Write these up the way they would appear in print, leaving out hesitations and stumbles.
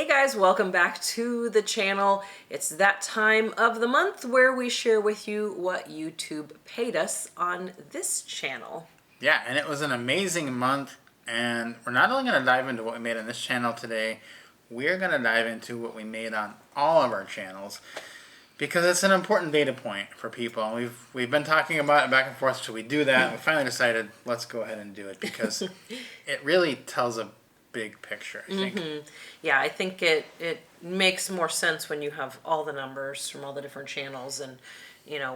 Hey guys, welcome back to the channel. It's that time of the month where we share with you what YouTube paid us on this channel. Yeah, and it was an amazing month, and we're not only going to dive into what we made on this channel today, we're going to dive into what we made on all of our channels, because it's an important data point for people. And we've been talking about it back and forth, so we do that, and we finally decided, let's go ahead and do it, because it really tells a big picture, I think. Yeah, I think it makes more sense when you have all the numbers from all the different channels, and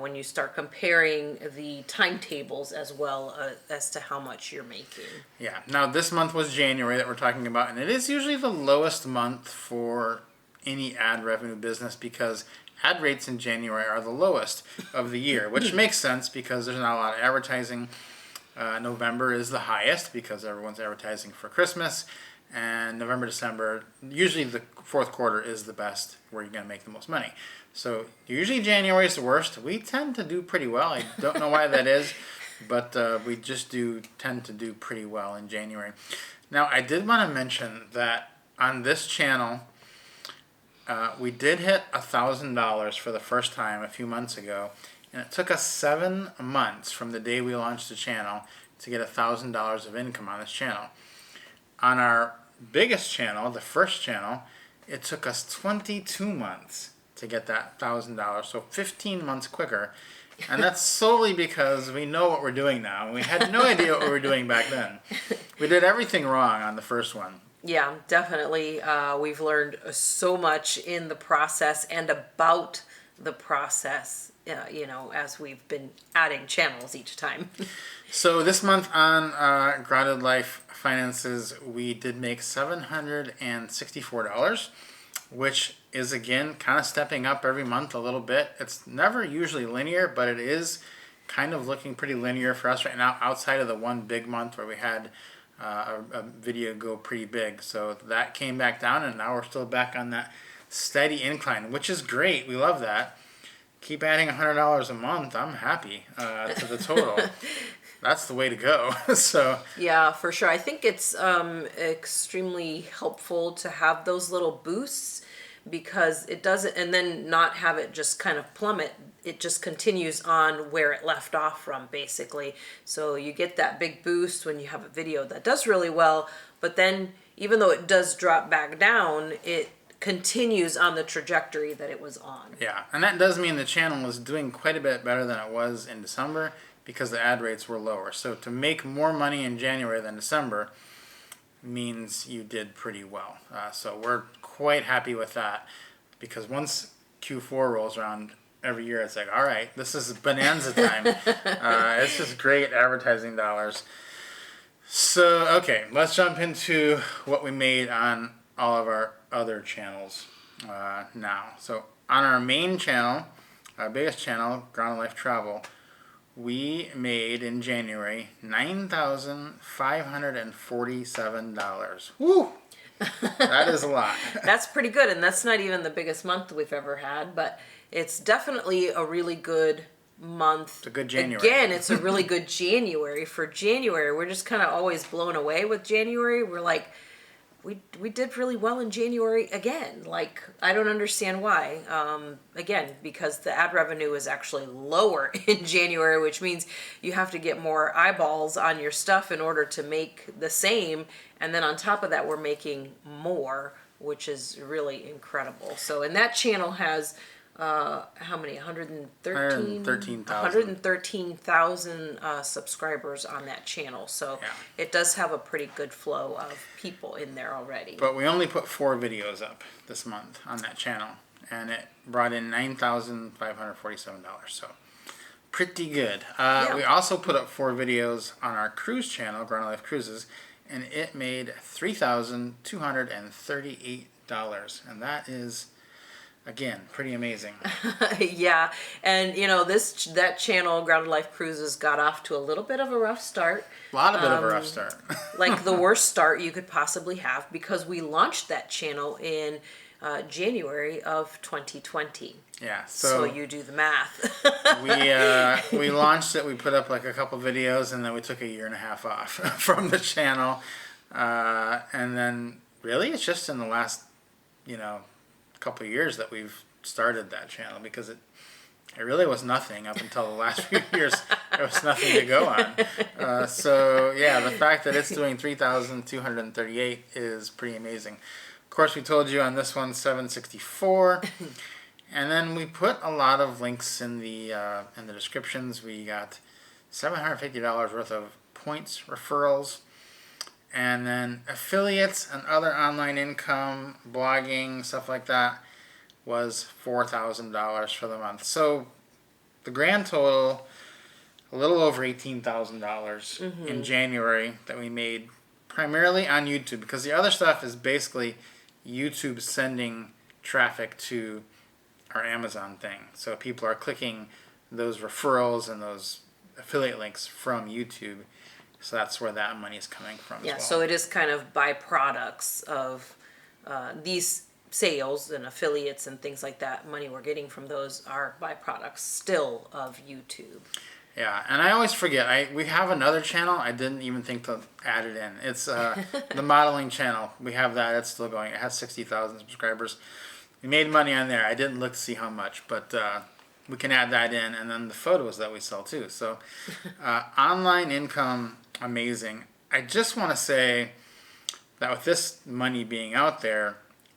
when you start comparing the timetables as well as to how much you're making. Yeah. Now, this month was January that we're talking about, and it is usually the lowest month for any ad revenue business because ad rates in January are the lowest of the year, which makes sense because there's not a lot of advertising. November is the highest because everyone's advertising for Christmas, and November, December, usually the fourth quarter is the best where you're going to make the most money. So usually January is the worst. We tend to do pretty well. I don't know why that is, but we just tend to do pretty well in January. Now, I did want to mention that on this channel, we did hit $1,000 for the first time a few months ago. And it took us 7 months from the day we launched the channel to get $1,000 of income on this channel. On our biggest channel, the first channel, it took us 22 months to get that $1,000, so 15 months quicker. And that's solely because we know what we're doing now. We had no idea what we were doing back then. We did everything wrong on the first one. Yeah, definitely. We've learned so much in the process and about the process, as we've been adding channels each time. So this month on Grounded Life Finances, we did make $764, which is, again, kind of stepping up every month a little bit. It's never usually linear, but it is kind of looking pretty linear for us right now, outside of the one big month where we had a video go pretty big. So that came back down, and now we're still back on that steady incline, which is great. We love that. Keep adding $100 a month. I'm happy to the total. That's the way to go. So yeah, for sure. I think it's extremely helpful to have those little boosts because it doesn't, and then not have it just kind of plummet. It just continues on where it left off from, basically. So you get that big boost when you have a video that does really well, but then even though it does drop back down, it continues on the trajectory that it was on. Yeah, and that does mean the channel is doing quite a bit better than it was in December because the ad rates were lower. So to make more money in January than December means you did pretty well. So we're quite happy with that because once Q4 rolls around every year, it's like, all right, this is bonanza time. It's just great advertising dollars. So, okay, let's jump into what we made on all of our other channels now. So on our main channel, our biggest channel, Grounded Life Travel, we made in January $9,547. Woo! That is a lot. That's pretty good, and that's not even the biggest month we've ever had, but it's definitely a really good month. It's a good January. Again, it's a really good January. For January, we're just kind of always blown away with January. We're like, we did really well in January again. Like, I don't understand why. Again, because the ad revenue is actually lower in January, which means you have to get more eyeballs on your stuff in order to make the same. And then on top of that, we're making more, which is really incredible. So, and that channel has how many? 113,000 subscribers on that channel. So yeah, it does have a pretty good flow of people in there already. But we only put 4 videos up this month on that channel, and it brought in $9,547. So pretty good. Yeah. We also put up 4 videos on our cruise channel, Grounded Life Cruises, and it made $3,238, and that is, again, pretty amazing. Yeah, and that channel, Grounded Life Cruises, got off to a little bit of a rough start. A lot of bit of a rough start. Like the worst start you could possibly have, because we launched that channel in January of 2020. Yeah, so you do the math. we launched it. We put up like a couple videos, and then we took a year and a half off from the channel, and then really it's just in the last a couple of years that we've started that channel, because it really was nothing up until the last few years. There was nothing to go on. So yeah, the fact that it's doing 3,238 is pretty amazing. Of course, we told you on this one 764, and then we put a lot of links in the descriptions. We got $750 worth of points referrals, and then affiliates and other online income, blogging, stuff like that, was $4,000 for the month. So the grand total, a little over $18,000 in January that we made primarily on YouTube, because the other stuff is basically YouTube sending traffic to our Amazon thing. So people are clicking those referrals and those affiliate links from YouTube. So that's where that money is coming from as well. So it is kind of byproducts of these sales and affiliates and things like that. Money we're getting from those are byproducts still of YouTube. Yeah, and I always forget. We have another channel. I didn't even think to add it in. It's the modeling channel. We have that. It's still going. It has 60,000 subscribers. We made money on there. I didn't look to see how much, but we can add that in. And then the photos that we sell too. So online income, amazing. I just want to say that with this money being out there,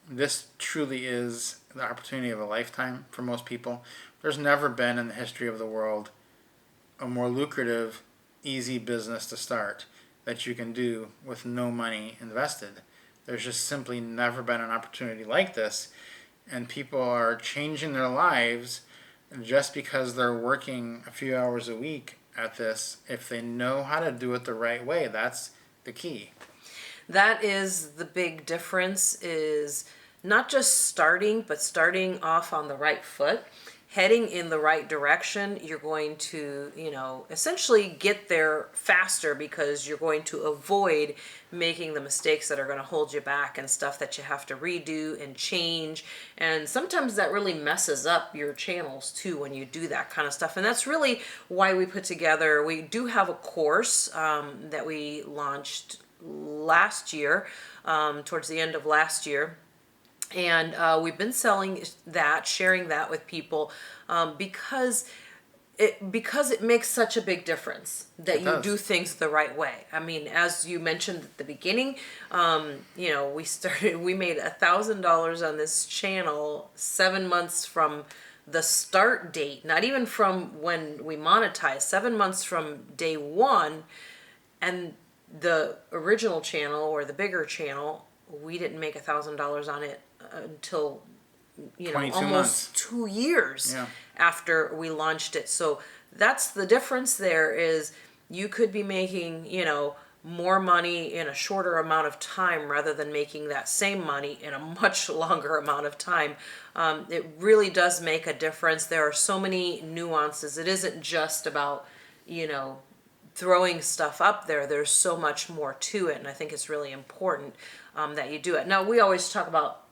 this truly is the opportunity of a lifetime for most people. There's never been in the history of the world a more lucrative, easy business to start that you can do with no money invested. There's just simply never been an opportunity like this, and people are changing their lives just because they're working a few hours a week at this. If they know how to do it the right way, that's the key. That is the big difference, is not just starting, but starting off on the right foot, heading in the right direction. You're going to, essentially get there faster, because you're going to avoid making the mistakes that are going to hold you back and stuff that you have to redo and change. And sometimes that really messes up your channels too when you do that kind of stuff. And that's really why we do have a course that we launched last year, towards the end of last year. And we've been selling that, sharing that with people, because it makes such a big difference that you do things the right way. I mean, as you mentioned at the beginning, we made $1,000 on this channel 7 months from the start date, not even from when we monetized, 7 months from day one. And the original channel, or the bigger channel, we didn't make $1,000 on it until almost months. 2 years after we launched it. So that's the difference. There is, you could be making more money in a shorter amount of time rather than making that same money in a much longer amount of time. It really does make a difference. There are so many nuances. It isn't just about throwing stuff up there. There's so much more to it, and I think it's really important that you do it. Now, we always talk about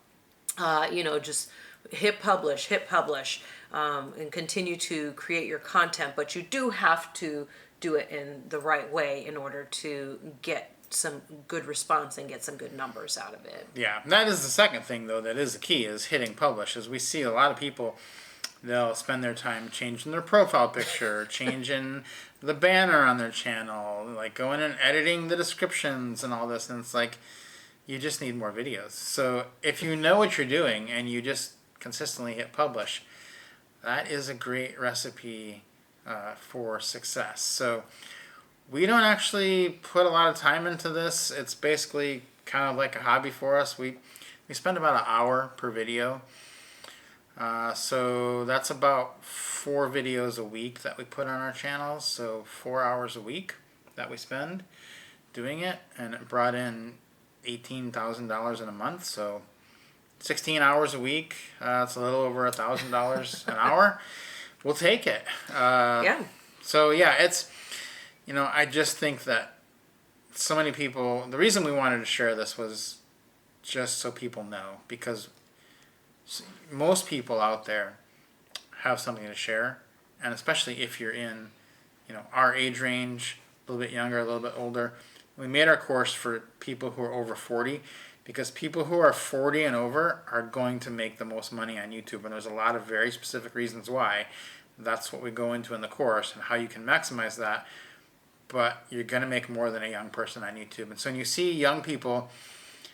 just hit publish, and continue to create your content, but you do have to do it in the right way in order to get some good response and get some good numbers out of it. Yeah, that is the second thing, though, that is the key, is hitting publish. As we see a lot of people, they'll spend their time changing their profile picture, changing the banner on their channel, like going and editing the descriptions and all this, and it's like, you just need more videos. So if you know what you're doing and you just consistently hit publish, that is a great recipe for success. So we don't actually put a lot of time into this. It's basically kind of like a hobby for us. We spend about an hour per video. So that's about 4 videos a week that we put on our channel. So 4 hours a week that we spend doing it, and it brought in $18,000 in a month. So 16 hours a week. It's a little over $1,000 an hour. We'll take it. So yeah, it's, I just think that so many people, the reason we wanted to share this was just so people know, because most people out there have something to share, and especially if you're in, our age range, a little bit younger, a little bit older. We made our course for people who are over 40, because people who are 40 and over are going to make the most money on YouTube, and there's a lot of very specific reasons why. That's what we go into in the course and how you can maximize that. But you're going to make more than a young person on YouTube. And so when you see young people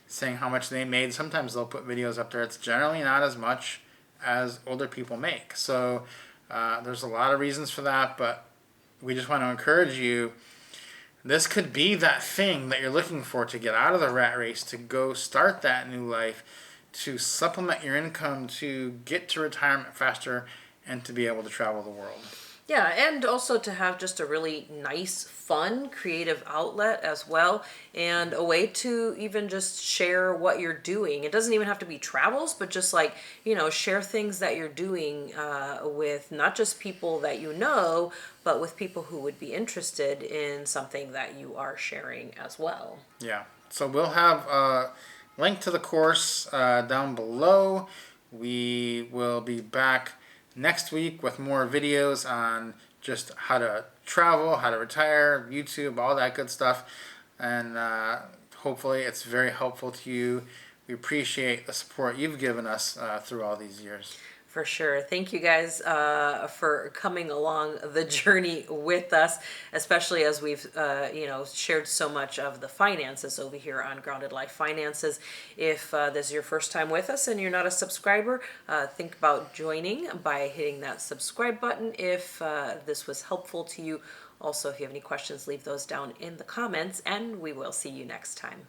saying how much they made, sometimes they'll put videos up there. It's generally not as much as older people make. So there's a lot of reasons for that, but we just want to encourage you. This could be that thing that you're looking for to get out of the rat race, to go start that new life, to supplement your income, to get to retirement faster, and to be able to travel the world. Yeah, and also to have just a really nice, fun, creative outlet as well, and a way to even just share what you're doing. It doesn't even have to be travels, but just like, share things that you're doing with not just people that you know, but with people who would be interested in something that you are sharing as well. Yeah. So we'll have a link to the course down below. We will be back next week with more videos on just how to travel, how to retire, YouTube, all that good stuff. And hopefully it's very helpful to you. We appreciate the support you've given us through all these years. For sure. Thank you guys for coming along the journey with us, especially as we've, shared so much of the finances over here on Grounded Life Finances. If this is your first time with us and you're not a subscriber, think about joining by hitting that subscribe button if this was helpful to you. Also, if you have any questions, leave those down in the comments, and we will see you next time.